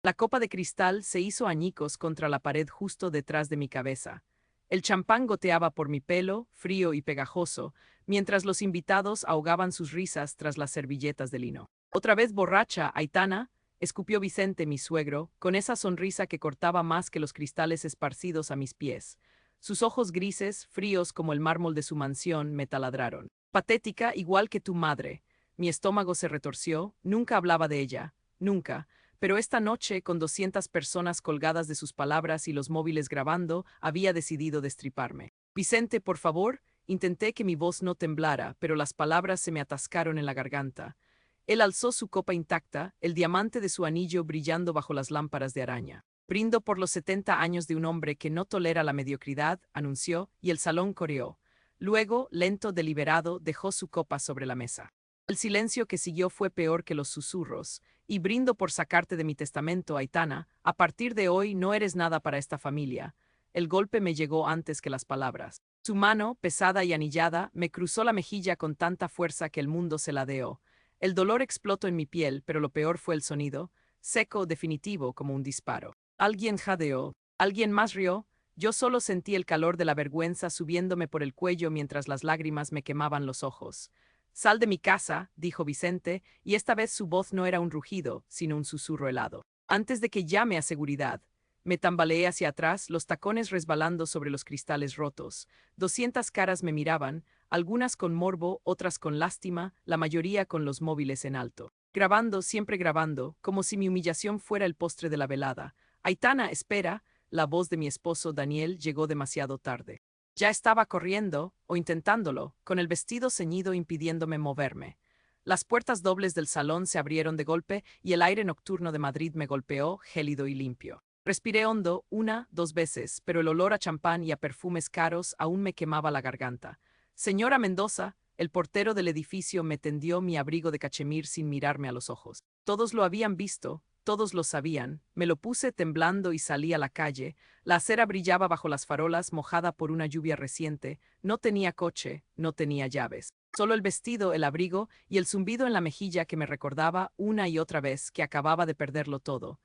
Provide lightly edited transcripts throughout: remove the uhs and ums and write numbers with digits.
La copa de cristal se hizo añicos contra la pared justo detrás de mi cabeza. El champán goteaba por mi pelo, frío y pegajoso, mientras los invitados ahogaban sus risas tras las servilletas de lino. Otra vez borracha, Aitana, escupió Vicente, mi suegro, con esa sonrisa que cortaba más que los cristales esparcidos a mis pies. Sus ojos grises, fríos como el mármol de su mansión, me taladraron. Patética, igual que tu madre. Mi estómago se retorció, nunca hablaba de ella, nunca. Pero esta noche, con 200 personas colgadas de sus palabras y los móviles grabando, había decidido destriparme. Vicente, por favor, intenté que mi voz no temblara, pero las palabras se me atascaron en la garganta. Él alzó su copa intacta, el diamante de su anillo brillando bajo las lámparas de araña. Brindo por los 70 años de un hombre que no tolera la mediocridad, anunció, y el salón coreó. Luego, lento, deliberado, dejó su copa sobre la mesa. El silencio que siguió fue peor que los susurros. Y brindo por sacarte de mi testamento, Aitana, a partir de hoy no eres nada para esta familia. El golpe me llegó antes que las palabras. Su mano, pesada y anillada, me cruzó la mejilla con tanta fuerza que el mundo se ladeó. El dolor explotó en mi piel, pero lo peor fue el sonido, seco, definitivo, como un disparo. Alguien jadeó, alguien más rió. Yo solo sentí el calor de la vergüenza subiéndome por el cuello mientras las lágrimas me quemaban los ojos. Sal de mi casa, dijo Vicente, y esta vez su voz no era un rugido, sino un susurro helado. Antes de que llame a seguridad, me tambaleé hacia atrás, los tacones resbalando sobre los cristales rotos. 200 caras me miraban, algunas con morbo, otras con lástima, la mayoría con los móviles en alto. Grabando, siempre grabando, como si mi humillación fuera el postre de la velada. Aitana, espera, la voz de mi esposo Daniel llegó demasiado tarde. Ya estaba corriendo, o intentándolo, con el vestido ceñido impidiéndome moverme. Las puertas dobles del salón se abrieron de golpe y el aire nocturno de Madrid me golpeó, gélido y limpio. Respiré hondo, una, dos veces, pero el olor a champán y a perfumes caros aún me quemaba la garganta. Señora Mendoza, el portero del edificio me tendió mi abrigo de cachemir sin mirarme a los ojos. Todos lo habían visto, todos lo sabían. Me lo puse temblando y salí a la calle. La acera brillaba bajo las farolas, mojada por una lluvia reciente. No tenía coche, no tenía llaves. Solo el vestido, el abrigo y el zumbido en la mejilla que me recordaba una y otra vez que acababa de perderlo todo.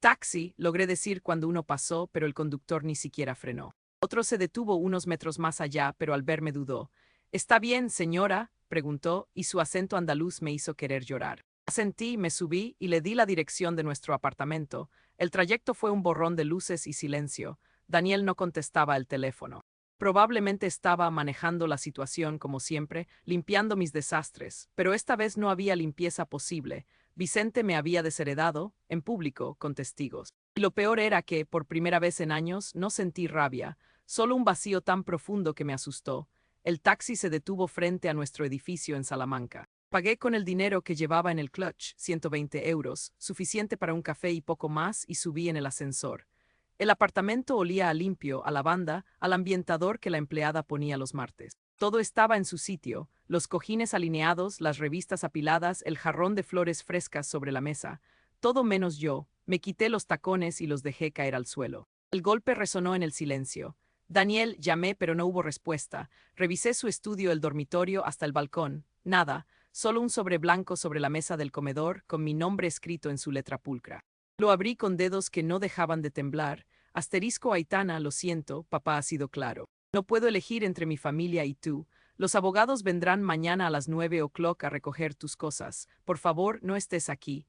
Taxi, logré decir cuando uno pasó, pero el conductor ni siquiera frenó. Otro se detuvo unos metros más allá, pero al verme dudó. ¿Está bien, señora?, preguntó, y su acento andaluz me hizo querer llorar. Asentí, me subí y le di la dirección de nuestro apartamento. El trayecto fue un borrón de luces y silencio. Daniel no contestaba el teléfono. Probablemente estaba manejando la situación como siempre, limpiando mis desastres, pero esta vez no había limpieza posible. Vicente me había desheredado, en público, con testigos. Y lo peor era que, por primera vez en años, no sentí rabia, solo un vacío tan profundo que me asustó. El taxi se detuvo frente a nuestro edificio en Salamanca. Pagué con el dinero que llevaba en el clutch, 120 euros, suficiente para un café y poco más, y subí en el ascensor. El apartamento olía a limpio, a lavanda, al ambientador que la empleada ponía los martes. Todo estaba en su sitio, los cojines alineados, las revistas apiladas, el jarrón de flores frescas sobre la mesa. Todo menos yo. Me quité los tacones y los dejé caer al suelo. El golpe resonó en el silencio. Daniel, llamé, pero no hubo respuesta. Revisé su estudio, el dormitorio, hasta el balcón. Nada, solo un sobre blanco sobre la mesa del comedor, con mi nombre escrito en su letra pulcra. Lo abrí con dedos que no dejaban de temblar. Asterisco Aitana, lo siento, papá ha sido claro. No puedo elegir entre mi familia y tú. Los abogados vendrán mañana a las 9 o'clock a recoger tus cosas. Por favor, no estés aquí.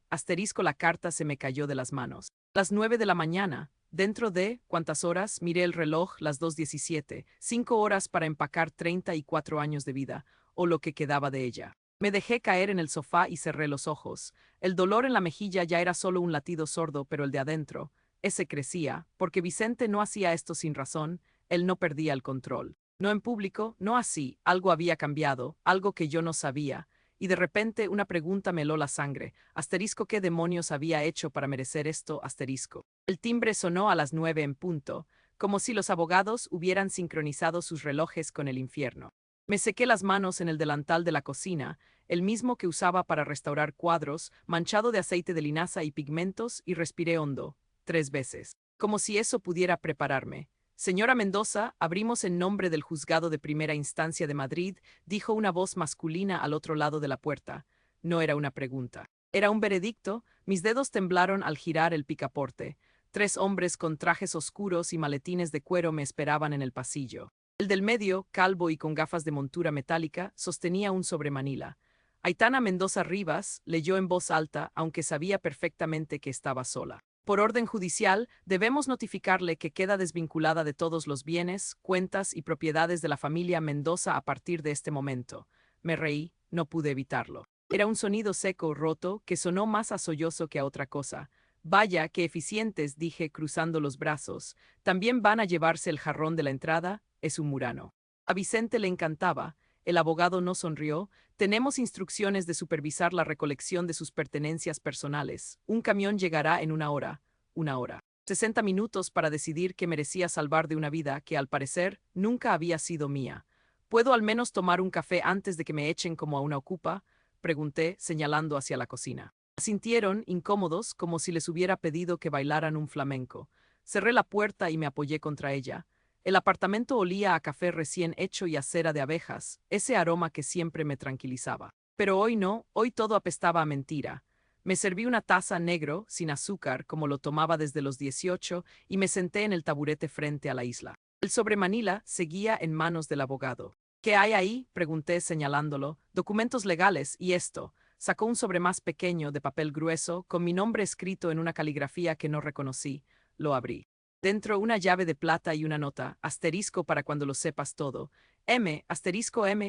Asterisco, la carta se me cayó de las manos. Las 9 de la mañana. Dentro de, ¿cuántas horas? Miré el reloj, las 2:17. 5 horas para empacar 34 años de vida, o lo que quedaba de ella. Me dejé caer en el sofá y cerré los ojos. El dolor en la mejilla ya era solo un latido sordo, pero el de adentro, ese crecía, porque Vicente no hacía esto sin razón, él no perdía el control. No en público, no así, algo había cambiado, algo que yo no sabía, y de repente una pregunta me heló la sangre. Asterisco, ¿qué demonios había hecho para merecer esto? Asterisco. El timbre sonó a las 9 en punto, como si los abogados hubieran sincronizado sus relojes con el infierno. Me sequé las manos en el delantal de la cocina, el mismo que usaba para restaurar cuadros, manchado de aceite de linaza y pigmentos, y respiré hondo, 3 veces, como si eso pudiera prepararme. Señora Mendoza, abrimos en nombre del Juzgado de Primera Instancia de Madrid, dijo una voz masculina al otro lado de la puerta. No era una pregunta. Era un veredicto. Mis dedos temblaron al girar el picaporte. 3 hombres con trajes oscuros y maletines de cuero me esperaban en el pasillo. El del medio, calvo y con gafas de montura metálica, sostenía un sobremanila. Aitana Mendoza Rivas leyó en voz alta, aunque sabía perfectamente que estaba sola. Por orden judicial, debemos notificarle que queda desvinculada de todos los bienes, cuentas y propiedades de la familia Mendoza a partir de este momento. Me reí, no pude evitarlo. Era un sonido seco, roto, que sonó más a sollozo que a otra cosa. Vaya, qué eficientes, dije cruzando los brazos. ¿También van a llevarse el jarrón de la entrada? Es un Murano. A Vicente le encantaba. El abogado no sonrió. Tenemos instrucciones de supervisar la recolección de sus pertenencias personales. Un camión llegará en 1 hora. 1 hora. 60 minutos para decidir que merecía salvar de una vida que, al parecer, nunca había sido mía. ¿Puedo al menos tomar un café antes de que me echen como a una ocupa? Pregunté, señalando hacia la cocina. Sintieron, incómodos, como si les hubiera pedido que bailaran un flamenco. Cerré la puerta y me apoyé contra ella. El apartamento olía a café recién hecho y a cera de abejas, ese aroma que siempre me tranquilizaba. Pero hoy no, hoy todo apestaba a mentira. Me serví una taza negro, sin azúcar, como lo tomaba desde los 18, y me senté en el taburete frente a la isla. El sobremanila seguía en manos del abogado. ¿Qué hay ahí?, pregunté señalándolo. Documentos legales, y esto. Sacó un sobre más pequeño, de papel grueso, con mi nombre escrito en una caligrafía que no reconocí. Lo abrí. Dentro una llave de plata y una nota, asterisco para cuando lo sepas todo. M,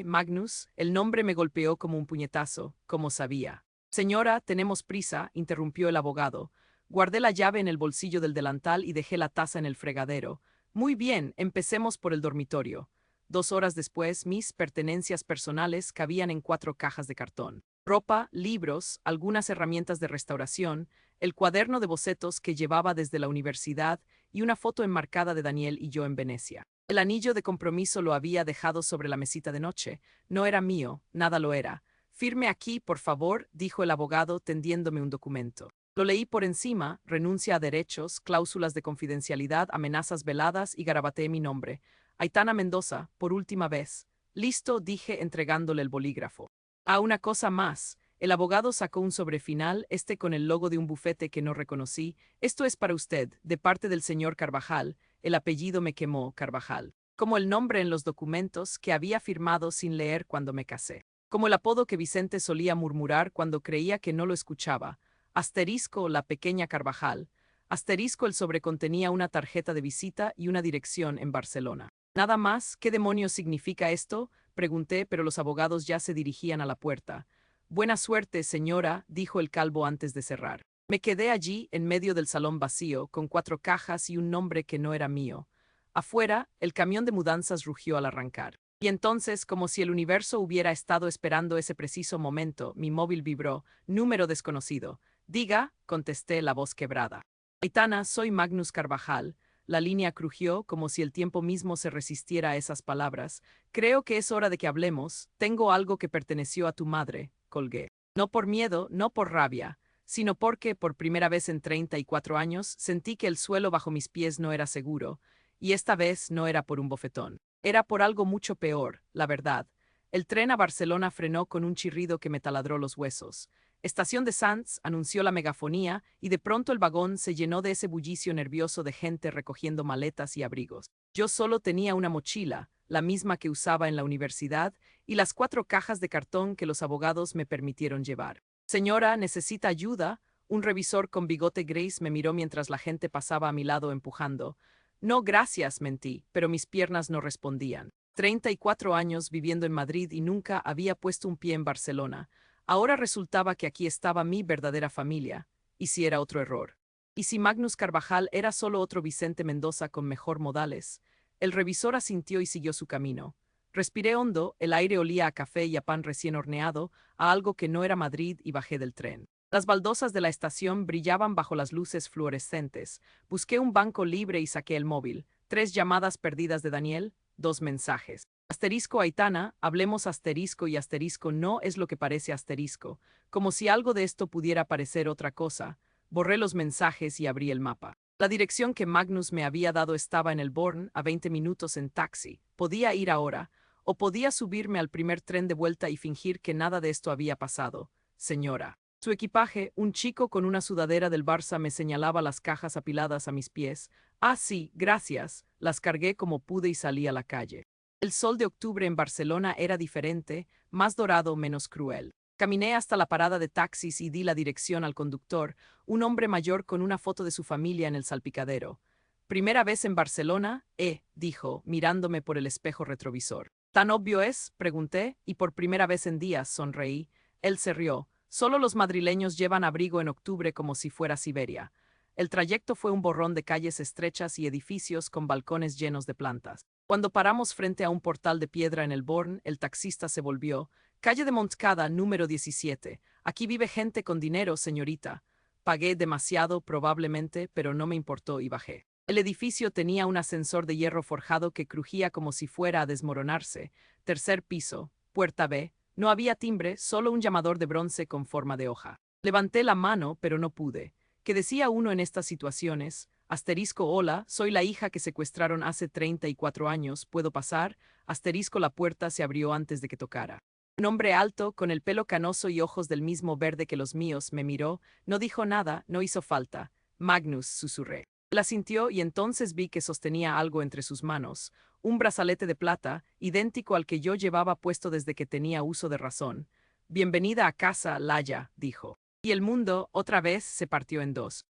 Magnus, el nombre me golpeó como un puñetazo, como sabía. Señora, tenemos prisa, interrumpió el abogado. Guardé la llave en el bolsillo del delantal y dejé la taza en el fregadero. Muy bien, empecemos por el dormitorio. 2 horas después, mis pertenencias personales cabían en 4 cajas de cartón. Ropa, libros, algunas herramientas de restauración, el cuaderno de bocetos que llevaba desde la universidad y una foto enmarcada de Daniel y yo en Venecia. El anillo de compromiso lo había dejado sobre la mesita de noche. No era mío, nada lo era. Firme aquí, por favor, dijo el abogado tendiéndome un documento. Lo leí por encima: renuncia a derechos, cláusulas de confidencialidad, amenazas veladas, y garabateé mi nombre. Aitana Mendoza, por última vez. Listo, dije entregándole el bolígrafo. Una cosa más. El abogado sacó un sobre final, con el logo de un bufete que no reconocí. Esto es para usted, de parte del señor Carvajal. El apellido me quemó, Carvajal. Como el nombre en los documentos que había firmado sin leer cuando me casé. Como el apodo que Vicente solía murmurar cuando creía que no lo escuchaba. Asterisco, la pequeña Carvajal. Asterisco, el sobre contenía una tarjeta de visita y una dirección en Barcelona. ¿Nada más? ¿Qué demonios significa esto?, pregunté, pero los abogados ya se dirigían a la puerta. Buena suerte, señora, dijo el calvo antes de cerrar. Me quedé allí, en medio del salón vacío, con 4 cajas y un nombre que no era mío. Afuera, el camión de mudanzas rugió al arrancar. Y entonces, como si el universo hubiera estado esperando ese preciso momento, mi móvil vibró. Número desconocido. Diga, contesté, la voz quebrada. Aitana, soy Magnus Carvajal. La línea crujió como si el tiempo mismo se resistiera a esas palabras. Creo que es hora de que hablemos. Tengo algo que perteneció a tu madre, colgué. No por miedo, no por rabia, sino porque, por primera vez en 34 años, sentí que el suelo bajo mis pies no era seguro, y esta vez no era por un bofetón. Era por algo mucho peor, la verdad. El tren a Barcelona frenó con un chirrido que me taladró los huesos. Estación de Sants, anunció la megafonía, y de pronto el vagón se llenó de ese bullicio nervioso de gente recogiendo maletas y abrigos. Yo solo tenía una mochila, la misma que usaba en la universidad, y las 4 cajas de cartón que los abogados me permitieron llevar. Señora, ¿necesita ayuda? Un revisor con bigote gris me miró mientras la gente pasaba a mi lado empujando. No, gracias, mentí, pero mis piernas no respondían. 34 años viviendo en Madrid y nunca había puesto un pie en Barcelona. Ahora resultaba que aquí estaba mi verdadera familia. ¿Y si era otro error? ¿Y si Magnus Carvajal era solo otro Vicente Mendoza con mejor modales? El revisor asintió y siguió su camino. Respiré hondo, el aire olía a café y a pan recién horneado, a algo que no era Madrid, y bajé del tren. Las baldosas de la estación brillaban bajo las luces fluorescentes. Busqué un banco libre y saqué el móvil. 3 llamadas perdidas de Daniel, 2 mensajes. Asterisco Aitana, hablemos asterisco, y asterisco no es lo que parece asterisco. Como si algo de esto pudiera parecer otra cosa. Borré los mensajes y abrí el mapa. La dirección que Magnus me había dado estaba en el Born, a 20 minutos en taxi. Podía ir ahora, o podía subirme al primer tren de vuelta y fingir que nada de esto había pasado. Señora. Su equipaje, un chico con una sudadera del Barça, me señalaba las cajas apiladas a mis pies. Ah, sí, gracias. Las cargué como pude y salí a la calle. El sol de octubre en Barcelona era diferente, más dorado, menos cruel. Caminé hasta la parada de taxis y di la dirección al conductor, un hombre mayor con una foto de su familia en el salpicadero. ¿Primera vez en Barcelona? Dijo, mirándome por el espejo retrovisor. ¿Tan obvio es? Pregunté, y por primera vez en días sonreí. Él se rió. Solo los madrileños llevan abrigo en octubre como si fuera Siberia. El trayecto fue un borrón de calles estrechas y edificios con balcones llenos de plantas. Cuando paramos frente a un portal de piedra en el Born, el taxista se volvió. Calle de Montcada, número 17. Aquí vive gente con dinero, señorita. Pagué demasiado, probablemente, pero no me importó y bajé. El edificio tenía un ascensor de hierro forjado que crujía como si fuera a desmoronarse. Tercer piso, puerta B. No había timbre, solo un llamador de bronce con forma de hoja. Levanté la mano, pero no pude. ¿Qué decía uno en estas situaciones? Asterisco, hola, soy la hija que secuestraron hace 34 años, ¿puedo pasar? Asterisco, la puerta se abrió antes de que tocara. Un hombre alto, con el pelo canoso y ojos del mismo verde que los míos, me miró, no dijo nada, no hizo falta. Magnus, susurré. Él asintió y entonces vi que sostenía algo entre sus manos, un brazalete de plata, idéntico al que yo llevaba puesto desde que tenía uso de razón. Bienvenida a casa, Laya, dijo. Y el mundo, otra vez, se partió en dos.